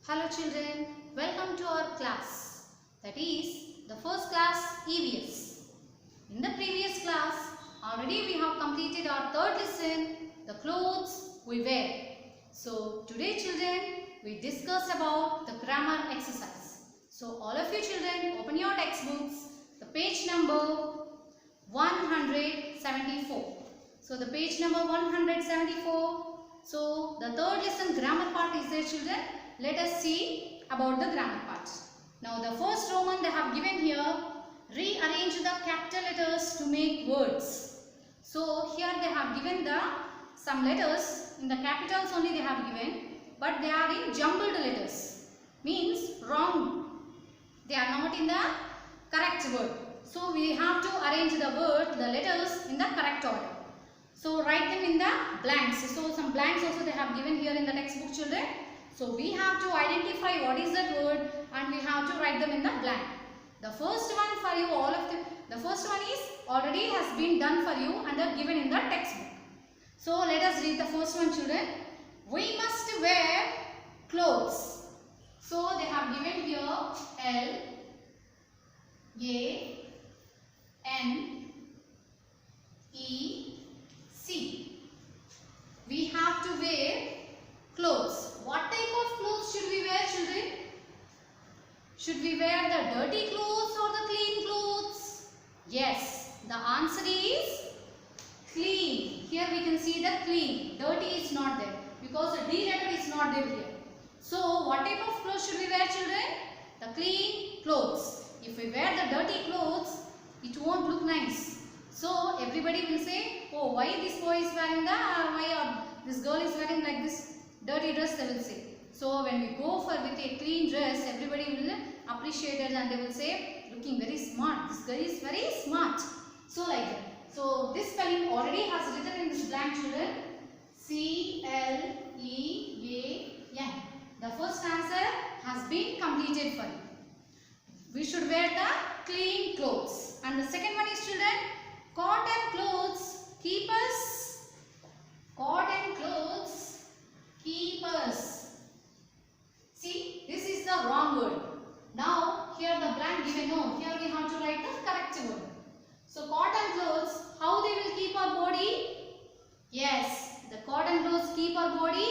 Hello children, welcome to our class, that is the first class EVS. In the previous class, already we have completed our third lesson, the clothes we wear. So today children, we discuss about the grammar exercise. So all of you children, open your textbooks, the page number 174. So the page number 174. So the third lesson grammar part is there children. Let us see about the grammar part. Now the first Roman they have given here, rearrange the capital letters to make words. So here they have given some letters in the capitals only they have given, but they are in jumbled letters, means wrong. They are not in the correct word. So we have to arrange the letters in the correct order. So write them in the blanks. So some blanks also they have given here in the textbook children. So we have to identify what is that word and we have to write them in the blank. The first one for you, the first one is already has been done for you and they are given in the textbook. So let us read the first one children. We must wear clothes. So they have given here L, A, N, E, C. We have to wear clothes. What type of clothes should we wear children? Should we wear the dirty clothes or the clean clothes? Yes, the answer is clean. Here we can see the clean. Dirty is not there because the D letter is not there here. So what type of clothes should we wear children? The clean clothes. If we wear the dirty clothes, it won't look nice. So everybody will say, oh, why this boy is wearing that, or why this girl is wearing like this dirty dress, they will say. So when we go with a clean dress, everybody will appreciate it and they will say, looking very smart, this girl is very smart. So like that. So this spelling already has written in this blank children, C-L-E-A-N. The first answer has been completed for you. We should wear the clean clothes. And the second one is children, cotton clothes keep us. Cotton clothes keep us. See, this is the wrong word. Now, here the blank given, no, here we have to write the correct word. So, cotton clothes, how they will keep our body? Yes, the cotton clothes keep our body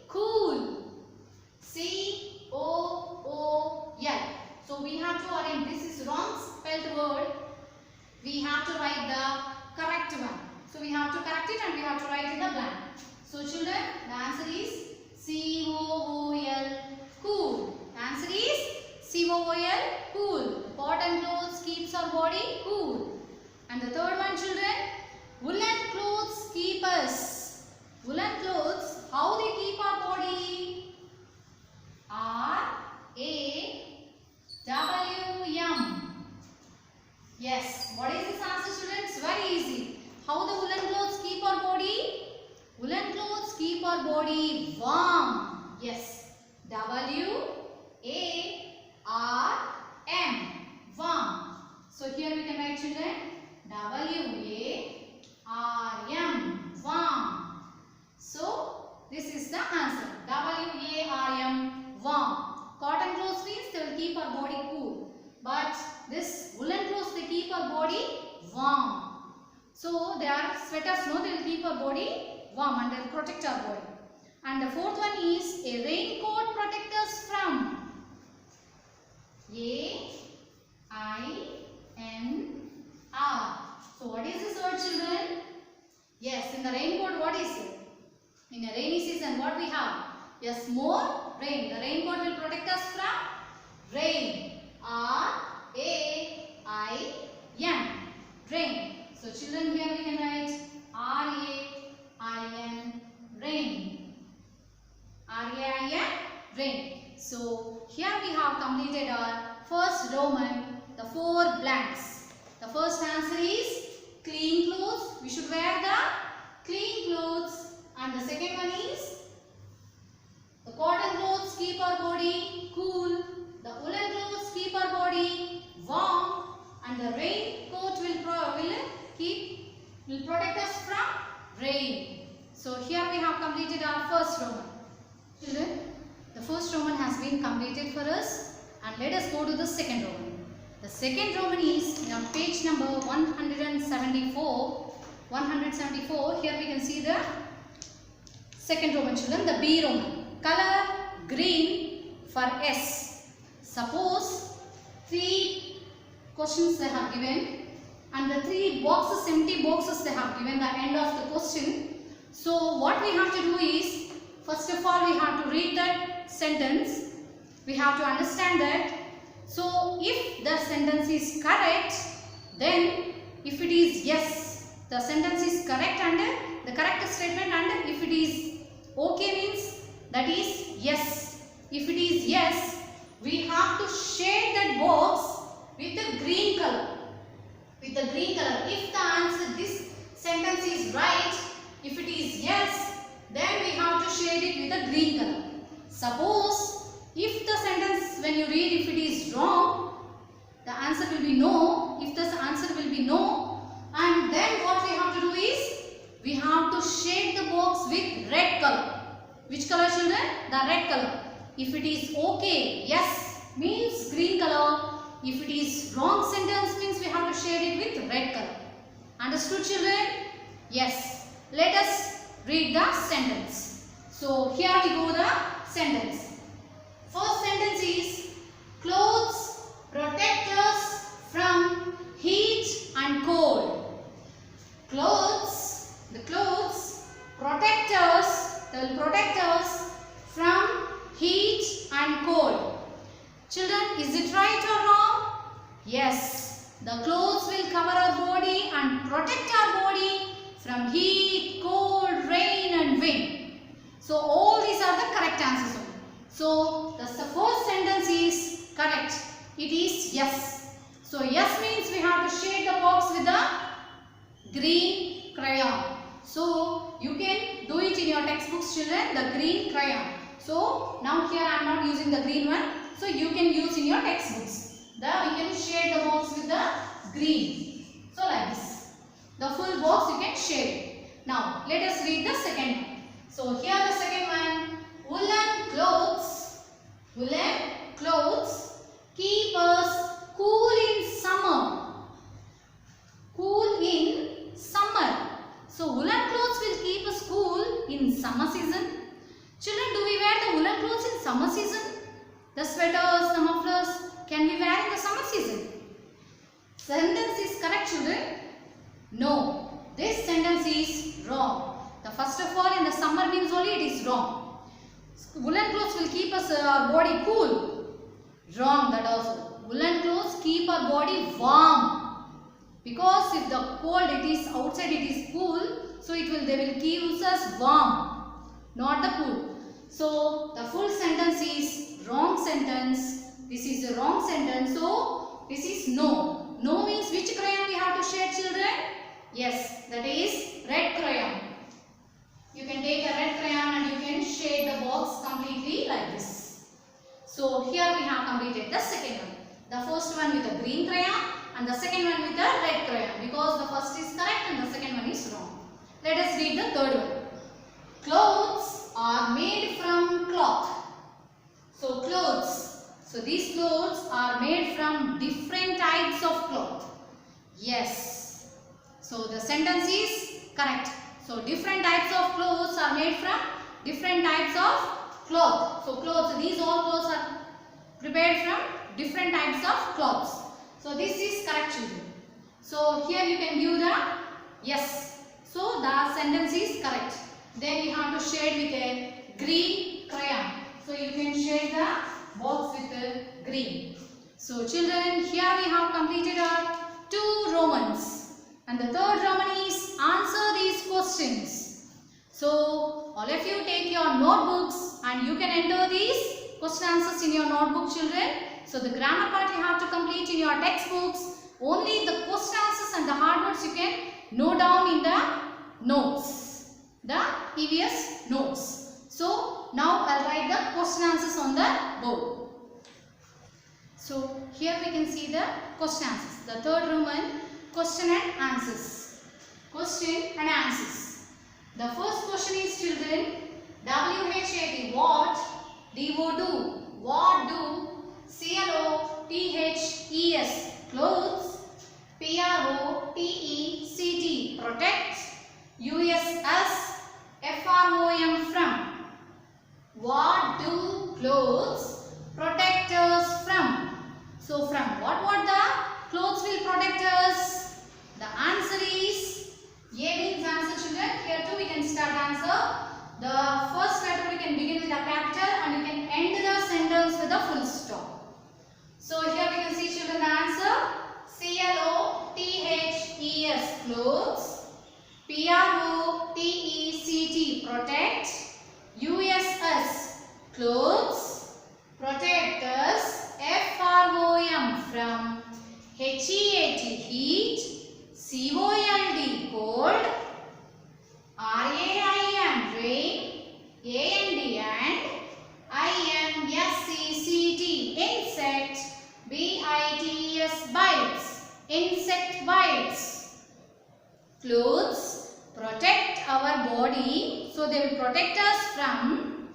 cool. C-O-O-L. So, we have to arrange, this is wrong spelled word. We have to write the correct one. So, we have to correct it and we have to write in the blank. So, children, the answer is C-O-O-L, cool. The answer is C-O-O-L, cool. Cotton clothes keeps our body cool. And the third one children, woolen clothes keep us. Woolen clothes, how they keep our body? R-A-W-M. Yes, what is this answer children? It's very easy. How the woolen clothes keep our body? Woolen clothes keep our body warm. Yes. W-A-R-M. Warm. So here we can write children. W-A-R-M. Warm. So this is the answer. W-A-R-M. Warm. Cotton clothes means they will keep our body cool. But this woolen clothes they keep our body warm. So they are sweaters, no? They will keep our body warm and they will protect our body. And the fourth one is a raincoat protect us from. A-I-N-R. So what is this word children? Yes, in the raincoat what is it? In a rainy season what we have? Yes, more rain. The raincoat will protect us from rain. R-A-I-N. Rain. So children here we can write R-A-I-N. Rain. R-A-I-N. Rain. So here we have completed our first Roman, the 4 blanks. The first answer is clean clothes. We should wear the clean clothes. And the second one is the cotton clothes keep our body cool. The woolen clothes keep our body warm. And the raincoat will protect us from rain. So here we have completed our first Roman. Children, the first Roman has been completed for us, and let us go to the second Roman. The second Roman is on page number 174. 174. Here we can see the second Roman, children, the B Roman. Color green for S. Suppose 3 questions they have given, and the 3 boxes, empty boxes they have given the end of the question. So what we have to do is, first of all we have to read that sentence. We have to understand that. So if the sentence is correct, then if it is yes, the sentence is correct and the correct statement, and if it is okay means that is yes. If it is yes, we have to shade that box with the green color. With the green color. If the answer, this sentence is right, if it is yes, then we have to shade it with a green color. Suppose if the sentence, when you read, if it is wrong, the answer will be no. If the answer will be no, and then what we have to do is, we have to shade the box with red color. Which color, children? The red color. If it is okay, yes, means green color. If it is wrong sentence, means we have to shade it with red color. Understood, children? Yes. Let us read the sentence. So here we go the sentence. First sentence is, clothes protect us from heat and cold. Clothes, the clothes protect us, they will protect us from heat and cold. Children, is it right or wrong? Yes, the clothes will cover our body and protect our body from heat, cold, rain and wind. So all these are the correct answers. So the first sentence is correct. It is yes. So yes means we have to shade the box with the green crayon. So you can do it in your textbooks, children, the green crayon. So now here I am not using the green one. So you can use in your textbooks. You can shade the box with the green. So like this. The full box you can shade. Now let us read the second one. So here the second one, woolen clothes keep us cool in summer. Cool in summer. So woolen clothes will keep us cool in summer season. Children, do we wear the woolen clothes in summer season? The sweaters, the mufflers can we wear in the summer season? Sentence is correct, children. No, this sentence is wrong. The first of all, in the summer means only it is wrong. Woolen clothes will keep us our body cool. Wrong, that also. Woolen clothes keep our body warm. Because if the cold it is outside, it is cool, so they will keep us warm, not the cool. So the full sentence is wrong sentence. This is the wrong sentence. So this is no. No means which crayon we have to shade, children? Yes, that is red crayon. You can take a red crayon and you can shade the box completely like this. So here we have completed the second one. The first one with the green crayon and the second one with the red crayon, because the first is correct and the second one is wrong. Let us read the third one. Clothes are made from cloth. So clothes. So these clothes are made from different types of cloth. Yes. So the sentence is correct. So different types of clothes are made from different types of cloth. So clothes, these all clothes are prepared from different types of cloths. So this is correct, children. So here you can give the yes. So the sentence is correct. Then you have to shade with a green crayon. So you can shade the box with the green. So children, here we have completed our 2 Romans. And the third Roman is answer these questions. So all of you take your notebooks and you can enter these question answers in your notebook, children. So the grammar part you have to complete in your textbooks. Only the question answers and the hard words you can note down in the notes, the EVS notes. So now I'll write the question answers on the board. So here we can see the question answers. The third Roman, question and answers. Question and answers. The first question is, children, WHAT, what D-O, do. What do? C-L-O-T-H-E-S, clothes. P-R-O-T-E-C-T, protect. U-S-S, F-R-O-M, from. What do clothes protect us from? So from what the clothes will protect us? The answer is A means answer, children. Here too we can start answer. The first letter we can begin with a capital and you can end the sentence with a full stop. So here we can see, children, the answer. C-L-O-T-H-E-S, clothes. P-R-O-T-E-C-T, protect. U-S-S, clothes. Protect us. F-R-O-M, from. H-E-A-T, heat. C-O-L-D, cold. R-A-I-N, rain. A-N-D, and. I-N-S-E-C-T, insect. B-I-T-E-S, bites. Insect bites. Clothes protect our body, so they will protect us from.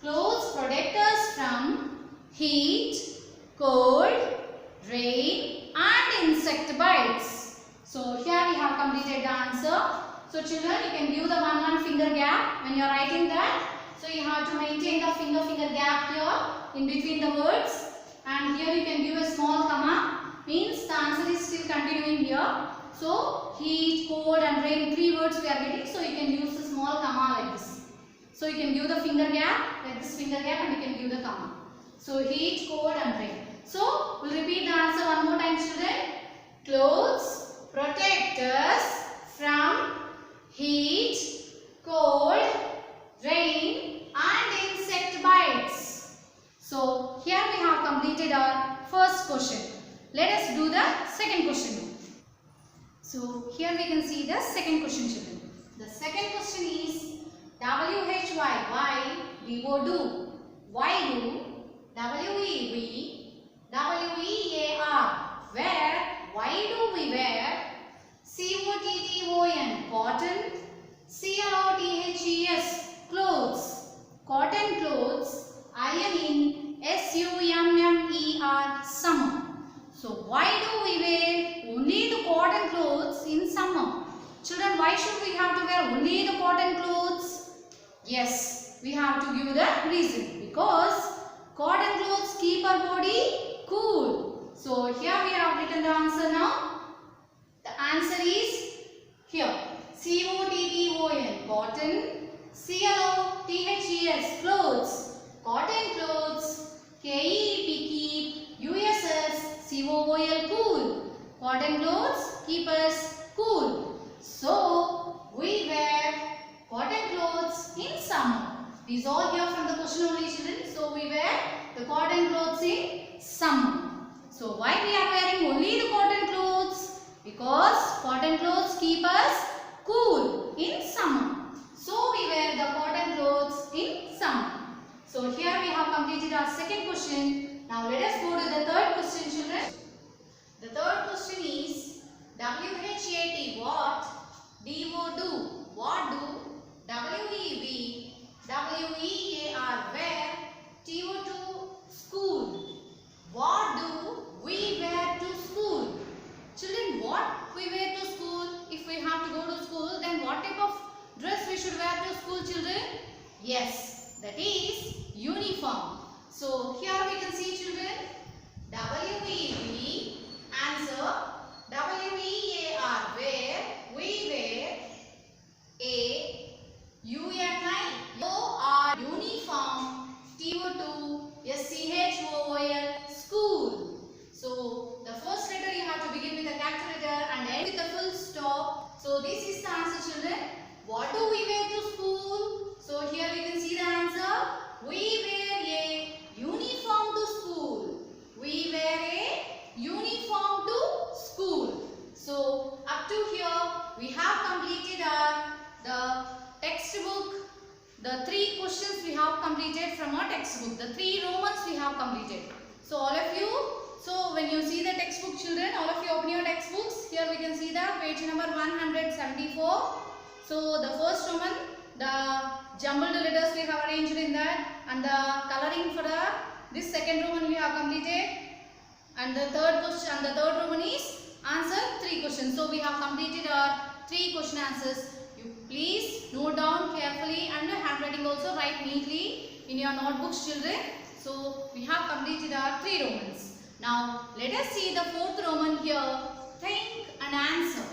Clothes protect us from heat, cold, rain and insect bites. So here we have completed the answer. So children, you can give the one finger gap when you are writing that. So you have to maintain the finger gap here in between the words, and here you can give a small comma, means the answer is still continuing here. So heat, cold and rain, 3 words we are getting, so you can use the small comma like this. So you can give the finger gap like this, finger gap, and you can give the comma. So heat, cold and rain. So we'll repeat the answer one more time, children. Clothes protect us from heat, cold, rain and insect bites. So here we have completed our first question. Let us do the second question. So here we can see the second question, children. The second question is W-H-Y, why, D-O, do. Why do, W-E-V, W-E-A-R, where, why do we wear, C-O-T-T-O-N, cotton, C-L-O-T-H-E-S, clothes, cotton clothes, I-N-N, S-U-M-M-E-R, summer. So why do we wear only the cotton clothes in summer? Children, why should we have to wear only the cotton clothes? Yes, we have to give the reason, because cotton clothes keep our body cool. So here we have written the answer now. The answer is here. C-O-T-T-O-N, cotton. C-L-O-T-H-E-S, clothes. Cotton clothes. K-E-E-P, keep. U-S-S, C-O-O-L, cool. Cotton clothes keep us cool. So we wear cotton clothes in summer. These all here from the question only, children. So we wear the cotton clothes in summer. So why we are wearing only the cotton clothes? Because cotton clothes keep us cool in summer. So we wear the cotton clothes in summer. So here we have completed our second question. Now let us go to the third question, children. The third question is W-H-A-T, what, D-O, do. What do, W-E-V, W-E-A-R, where, T-O, school. What do we wear to school? Children, what we wear to school? If we have to go to school, then what type of dress we should wear to school, children? Yes, that is uniform. So here we can see, children, W-E-V, answer, W-E-A-R, where we wear A, U-N-I-O-R, uniform, T-O-2, S-C-H-O-O-L, school. So the first letter you have to begin with a capital letter and end with a full stop. So this is the answer, children. What do we wear to school? So here we can see the answer. We wear a uniform to school. We wear a uniform to school. So up to here we have completed the textbook. The 3 questions we have completed from our textbook. The 3 Romans we have completed. So all of you, so when you see the textbook, children, all of you open your textbooks. Here we can see the page number 174. So the first Roman, the jumbled letters we have arranged in that, and the coloring for this second Roman we have completed, and the third Roman is answer 3 questions. So we have completed our 3 question answers. You please note down carefully, and handwriting also write neatly in your notebooks, children. So we have completed our 3 Romans. Now let us see the 4th Roman here. Think and answer.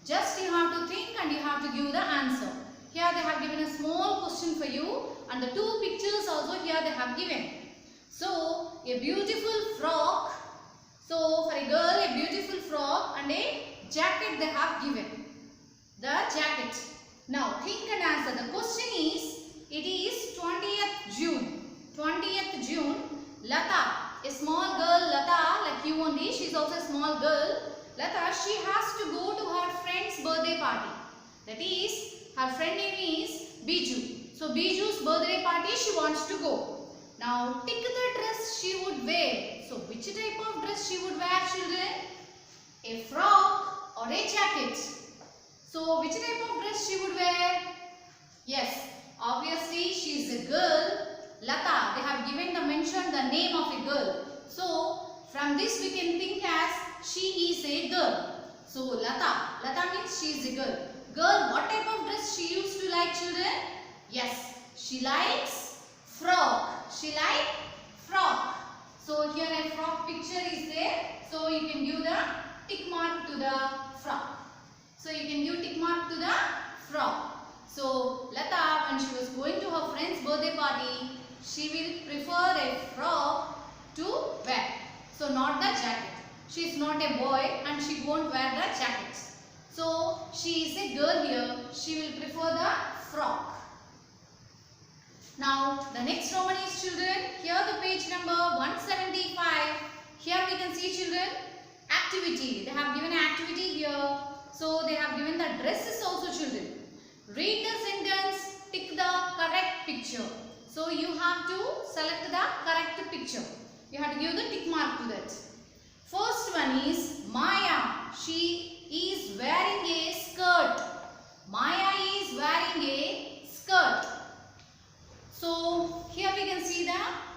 Just you have to think and you have to give the answer. Here they have given a small question for you, and the 2 pictures also here they have given. So a beautiful frock. So for a girl, a beautiful frock and a jacket they have given. The jacket. Now think and answer. The question is, it is 20th June. 20th June, Lata, a small girl, Lata, like you only, she is also a small girl. Lata, she has to go to her friend's birthday party. That is, her friend name is Biju. So Biju's birthday party she wants to go. Now tick the dress she would wear. So which type of dress she would wear, children? A frock or a jacket? So which type of dress she would wear? Yes, obviously she is a girl. Lata, they have given the name of a girl. So from this we can think as she is a girl. So Lata means she is a girl. Girl, what type of dress she used to like, children? Yes, she likes frock. She likes frock. So here a frock picture is there. So you can give the tick mark to the frock. So you can give tick mark to the frock. So Lata, when she was going to her friend's birthday party, she will prefer a frock to wear. So not the jacket. She is not a boy and she won't wear the jacket. So she is a girl here. She will prefer the frock. Now the next Roman is, children. Here the page number 175. Here we can see, children, activity. They have given an activity here. So they have given the dresses also, children. Read the sentence, tick the correct picture. So you have to select the correct picture. You have to give the tick mark to that. First one is Maya. She is wearing a skirt. Maya is wearing a skirt. So here we can see the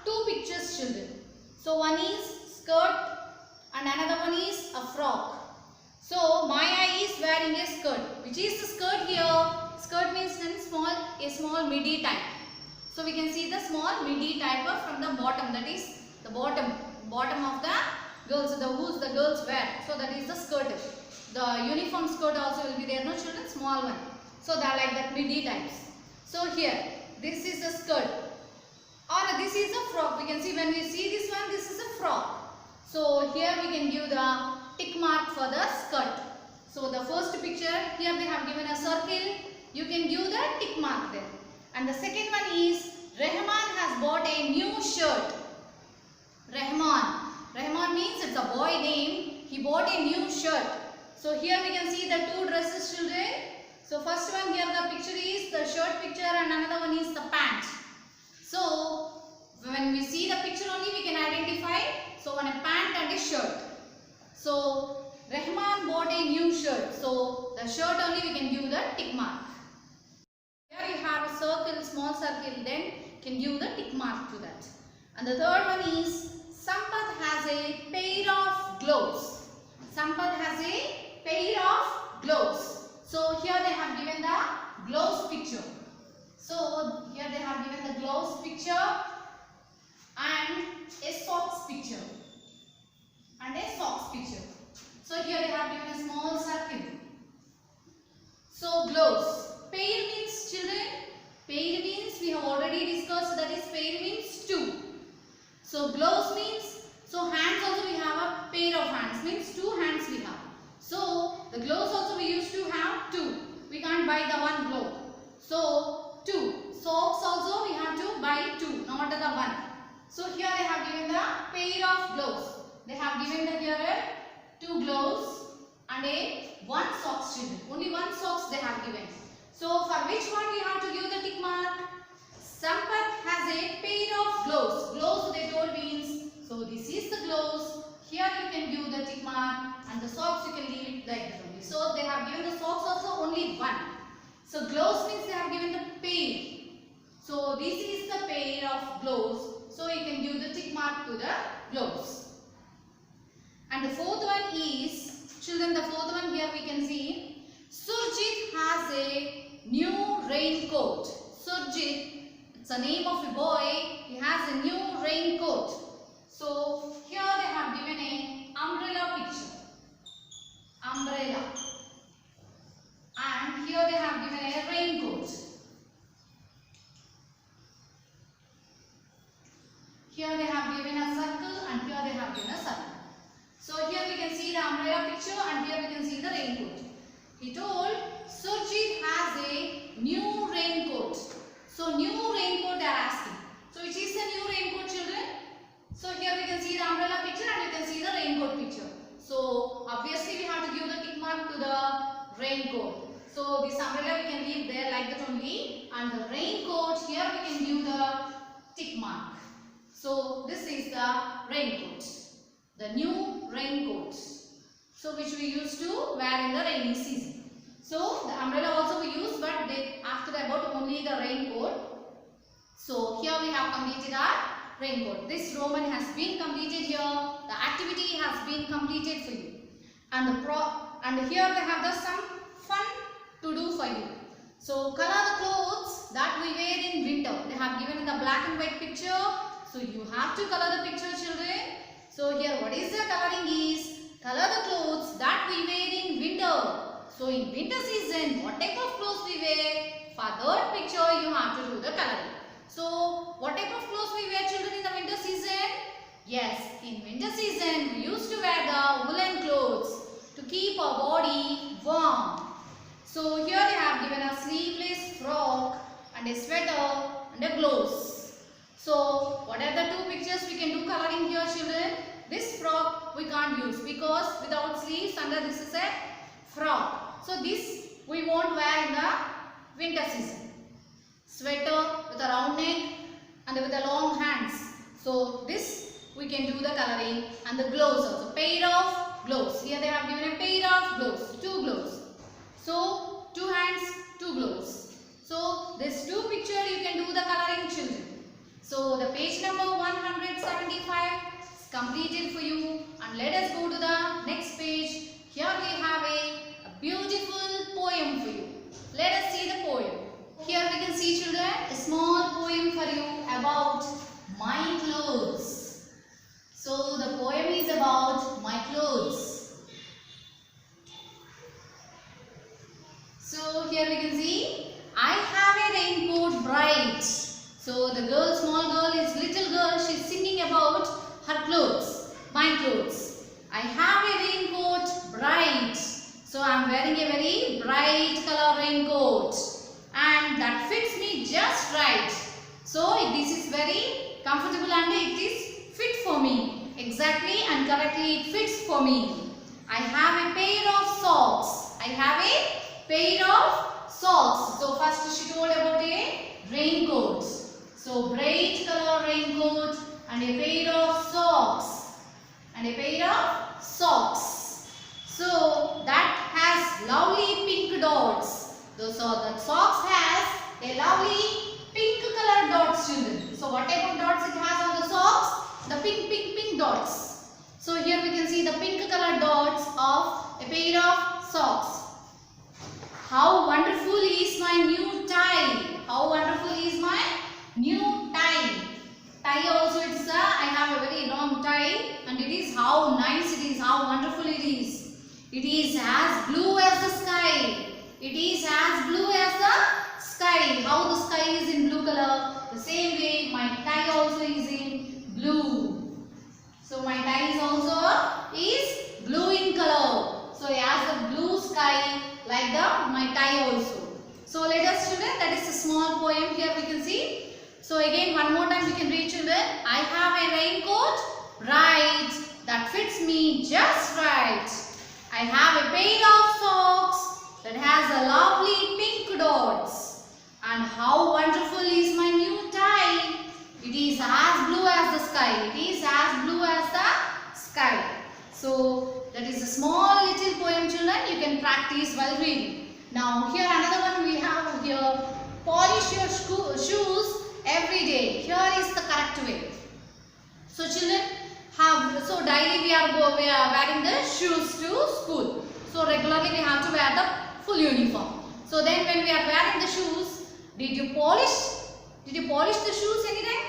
2 pictures, children. So one is skirt and another one is a frock. So Maya is wearing a skirt. Which is the skirt here? Skirt means a small midi type. So we can see the small midi type from the bottom. That is the bottom of the girls. The girls wear. So that is the skirt. The uniform skirt also will be there, no, children? Small one. So they are like that midi types. So here, this is the skirt. Or this is a frock. We can see when we see this one, this is a frock. So here we can give the tick mark for the skirt. So the first picture, here they have given a circle. You can give the tick mark there. And the second one is Rahman has bought a new shirt. Rahman means it's a boy name. He bought a new shirt. So here we can see the 2 dresses, children. So first one here the picture is the shirt picture and another one is the pant. So when we see the picture only we can identify. So one a pant and a shirt. So Rahman bought a new shirt. So the shirt only we can give the tick mark. Here you have a circle, small circle, then can give the tick mark to that. And the third one is Sampath has a pair of gloves. Sampath has a pair of gloves. So here they have given the gloves picture. So here they have given the gloves picture and a socks picture. So here they have given a small circle. So gloves. Pair means, children, pair means we have already discussed, that is pair means 2. So gloves means, so hands also we have a pair of hands, means 2 hands we have. So the gloves also we used to have 2. We can't buy the 1 glove. So 2. Socks also we have to buy 2, not the 1. So here they have given the pair of gloves. They have given the here 2 gloves and a 1 socks, children. Only 1 socks they have given. So for which one we have to give the tick mark? Sampath has a pair of gloves. Gloves they told means, so this is the gloves. Here you can give the tick mark and the socks you can leave it like that only. So they have given the socks also only 1. So gloves means they have given the pair. this is the pair of gloves. So you can give the tick mark to the gloves. And the fourth one is, children, the fourth one here we can see, Surjit has a new raincoat. Surjit, it's the name of a boy, he has a new raincoat. So here they have given a umbrella picture. Umbrella. And here they have given a raincoat. Here they have given a circle and here they have given a circle. So here we can see the umbrella picture and here we can see the raincoat. He told Surjit has a new raincoat. So new raincoat they are asking. So which is the new raincoat, children? So here we can see the umbrella picture and you can see the raincoat picture. So obviously we have to give the tick mark to the raincoat. So this umbrella we can leave there like that only, and the raincoat here we can give the tick mark. So this is the raincoat, the new raincoat. So which we used to wear in the rainy season. So the umbrella also we use, but they after about only the raincoat. So here we have completed our raincoat. This Roman has been completed here. The activity has been completed for you. And here they have some fun to do for you. So color the clothes that we wear in winter. They have given in the black and white picture. So you have to color the picture, children. So here what is the coloring is, color the clothes that we wear in winter. So in winter season, what type of clothes we wear? For that picture you have to do the coloring. So what type of clothes we wear, children, in the winter season? Yes, in winter season we used to wear the woolen clothes to keep our body warm. So here they have given a sleeveless frock and a sweater and a gloves. So what are the two pictures we can do coloring here, children? This frock we can't use because without sleeves under this is a frock. So this we won't wear in the winter season. Sweater with a round neck and with a long hands. So this we can do the coloring, and the gloves also. Pair of gloves. Here they have given a pair of gloves. Two gloves. So 2 hands, 2 gloves. So this two picture you can do the coloring, children. So the page number 175 is completed for you, and let us go to the next page. Here we have a beautiful poem for you. Let us see the poem. Here we can see, children, a small poem for you about my clothes. So the poem is about my clothes. So here we can see, I have a raincoat bright. So the girl, small girl is little girl, she is singing about her clothes, my clothes. I have a raincoat bright. So I am wearing a very bright color raincoat, and that fits me just right. So this is very comfortable and it is fit for me. Exactly and correctly it fits for me. I have a pair of socks. I have a pair of socks. So first she told about a raincoat. So bright color raincoat and a pair of socks. And a pair of socks. So that has lovely pink dots. So the socks has a lovely pink colored dots, children. So what type of dots it has on the socks? The pink dots. So here we can see the pink colored dots of a pair of socks. How wonderful is my new tie. How wonderful is my new tie. Tie also it is I have a very long tie, and it is how nice it is, how wonderful it is. It is as blue as the sky. It is as blue as the sky. How the sky is in blue color, the same way my tie also is in blue. So my tie is also is blue in color. So as the blue sky, like my tie also. So let us, children, that is a small poem here we can see. So again one more time we can read, children. I have a raincoat bright that fits me just right. I have a pair of socks that has a lovely pink dots. And how wonderful is my new tie. It is as blue as the sky. It is as blue as the sky. So that is a small little poem, children. You can practice while reading. Now here another one we have here. Polish your shoes So children, daily we are wearing the shoes to school. So regularly we have to wear the full uniform. So then when we are wearing the shoes, did you polish the shoes anytime?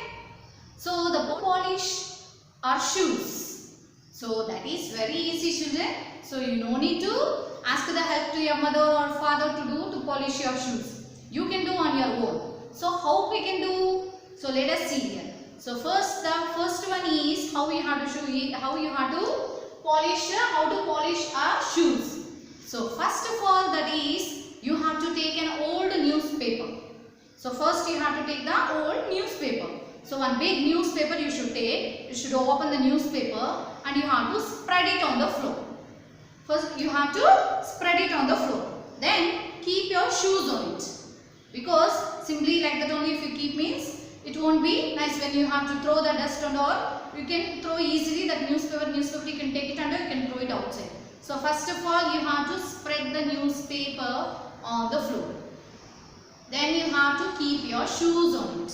So the polish our shoes. So that is very easy children. So you no need to ask the help to your mother or father to polish your shoes. You can do on your own. So how we can do? So let us see here. So the first one is how you have to polish our shoes. So first of all, that is you have to take an old newspaper. So first you have to take the old newspaper. So one big newspaper you should take. You should open the newspaper and you have to spread it on the floor. First you have to spread it on the floor. Then keep your shoes on it. Because simply like that only if you keep means it won't be nice when you have to throw the dust and all. You can throw easily that newspaper you can take it and you can throw it outside. So first of all you have to spread the newspaper on the floor. Then you have to keep your shoes on it.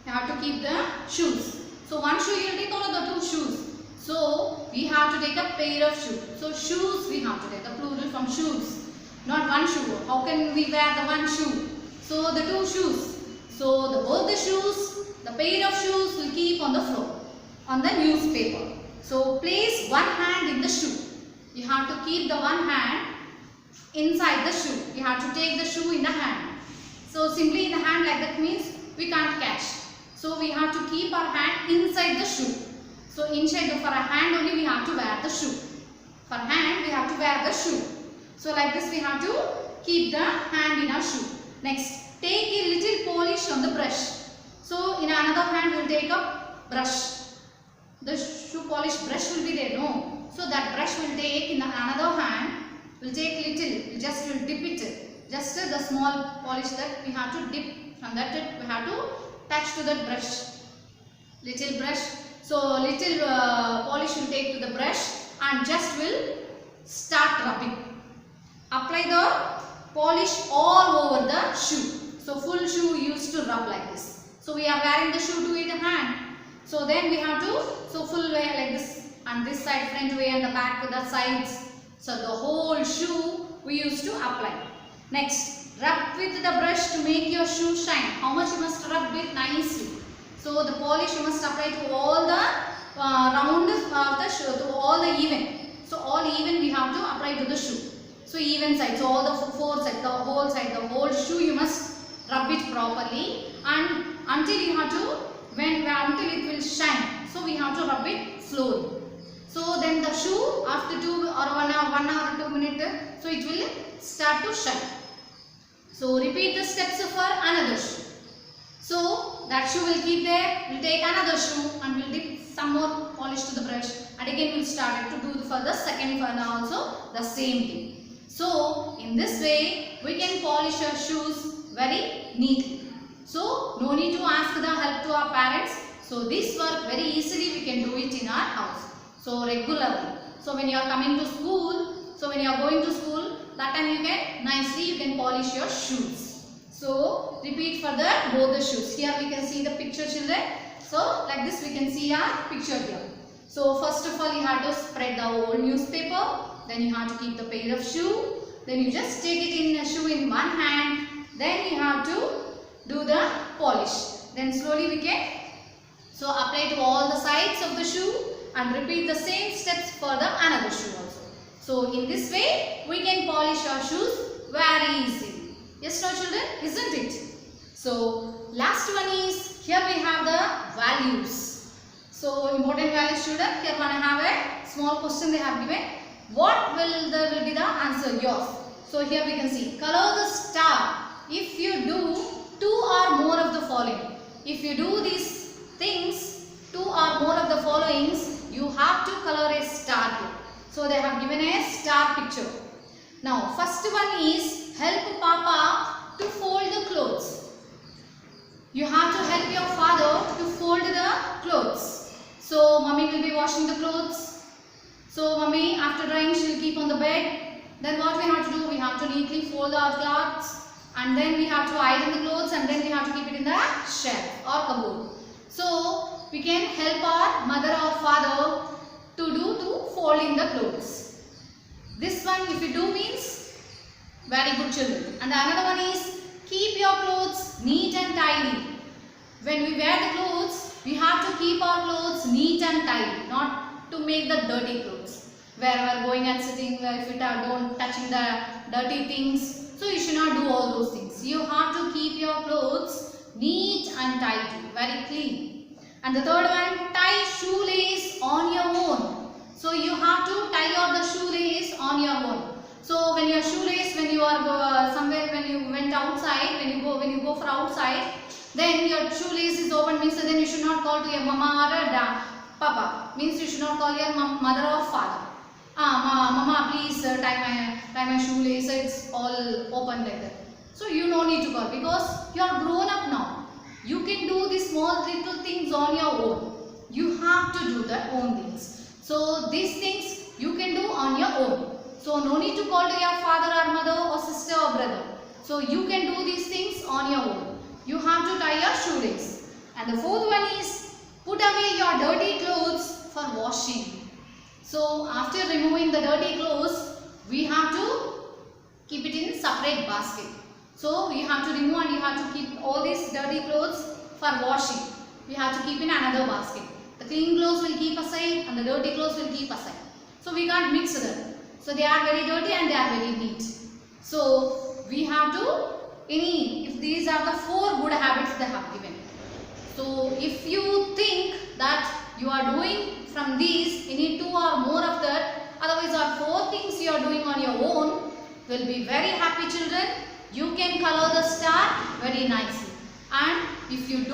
You have to keep the shoes. So one shoe you will take or the two shoes. So we have to take a pair of shoes. So shoes we have to take the plural from shoes. Not one shoe. How can we wear the one shoe? So the two shoes. So both the shoes, the pair of shoes will keep on the floor, on the newspaper. So place one hand in the shoe. You have to keep the one hand inside the shoe. You have to take the shoe in the hand. So simply in the hand like that means we can't catch. So we have to keep our hand inside the shoe. So inside for a hand only we have to wear the shoe. For hand we have to wear the shoe. So like this we have to keep the hand in our shoe. Next. Take a little polish on the brush. So in another hand we will take a brush. The shoe polish brush will be there, no? So that brush will take in another hand. Will take little. Just will dip it. Just the small polish that we have to dip. From that we have to touch to that brush. Little brush. So little polish will take to the brush and just will start rubbing. Apply the polish all over the shoe. So full shoe used to rub like this. So we are wearing the shoe to in the hand. So then we have to, so full way like this and this side front way and the back to the sides. So the whole shoe we used to apply. Next, rub with the brush to make your shoe shine. How much you must rub it nicely. So the polish you must apply to all the round of the shoe, to all the even. So all even we have to apply to the shoe. So even side, so all the four sides, the whole shoe you must rub it properly and until you have to, until it will shine. So we have to rub it slowly. So then the shoe after 1 hour or 2 minutes, so it will start to shine. So repeat the steps for another shoe. So that shoe will keep there, we'll take another shoe and we'll dip some more polish to the brush and again we'll start to do for the second one also the same thing. So in this way we can polish our shoes very neatly. So no need to ask the help to our parents. So this work very easily we can do it in our house. So regularly. So when you are coming to school, so when you are going to school, that time you can polish your shoes. So repeat for both the shoes. Here we can see the picture children. So like this we can see our picture here. So first of all you have to spread the whole newspaper. Then you have to keep the pair of shoe. Then you just take it in a shoe in one hand. Then you have to do the polish. Then slowly we can apply to all the sides of the shoe and repeat the same steps for the another shoe also. So in this way we can polish our shoes very easily. Yes, no children, isn't it? So last one is, here we have the values. So important values children. Here I have a small question they have given. What will be the answer yours? So here we can see, color the star if you do 2 or more of the following. If you do these things, 2 or more of the followings, you have to color a star here. So they have given a star picture. Now first one is, help Papa to fold the clothes. You have to help your father to fold the clothes. So Mummy will be washing the clothes. So Mummy after drying she will keep on the bed. Then what we have to do? We have to neatly fold our clothes and then we have to iron the clothes and then we have to keep it in the shelf or cupboard. So we can help our mother or father to folding the clothes. This one if you do means very good children. And the another one is keep your clothes neat and tidy. When we wear the clothes, we have to keep our clothes neat and tidy, not to make the dirty clothes. Wherever going and sitting, if you don't touching the dirty things, so you should not do all those things. You have to keep your clothes neat and tidy, very clean. And the third one, tie shoelace on your own. So you have to tie your the shoelace on your own. So when your shoelace, when you are somewhere, when you went outside, when you go for outside, then your shoelace is open, means then you should not call to your mama or papa. Means you should not call your mother or father. Mama, please tie my shoelace. It's all open like that. So you no need to call because you are grown up now. You can do these small little things on your own. You have to do their own things. So these things you can do on your own. So no need to call to your father or mother or sister or brother. So you can do these things on your own. You have to tie your shoelace. And the fourth one is put away your dirty clothes for washing. So after removing the dirty clothes, we have to keep it in separate basket. So you have to remove and you have to keep all these dirty clothes for washing. We have to keep in another basket. The clean clothes will keep aside and the dirty clothes will keep aside. So we can't mix them. So they are very dirty and they are very neat. So we have to, if these are the 4 good habits they have given. So if you think that you are doing from these any 2 or more of that, otherwise are 4 things you are doing on your own, will be very happy children. You can color the star very nicely. And if you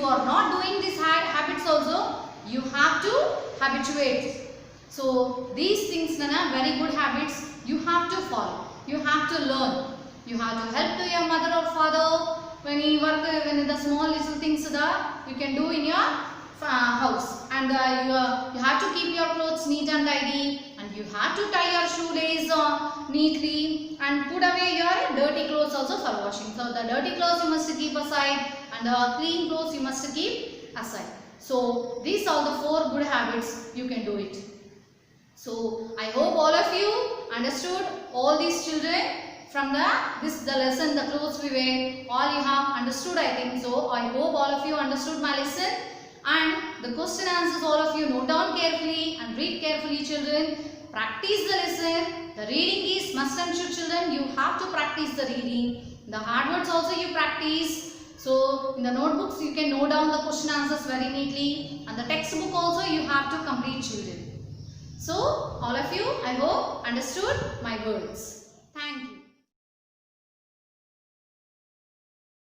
are not doing these habits also, you have to habituate. So these things are very good habits. You have to follow. You have to learn. You have to help to your mother or father when you work, when the small little things you can do in your house. And you have to keep your clothes neat and tidy. And you have to tie your shoelace neatly and put away your dirty clothes also for washing. So the dirty clothes you must keep aside and the clean clothes you must keep aside. So these are the 4 good habits you can do it. So I hope all of you understood all these children from the lesson, the clothes we wear, all you have understood I think. So I hope all of you understood my lesson. And the question answers all of you note down carefully and read carefully children. Practice the lesson. The reading is must and should children. You have to practice the reading. The hard words also you practice. So in the notebooks you can note down the question answers very neatly. And the textbook also you have to complete children. So all of you I hope understood my words.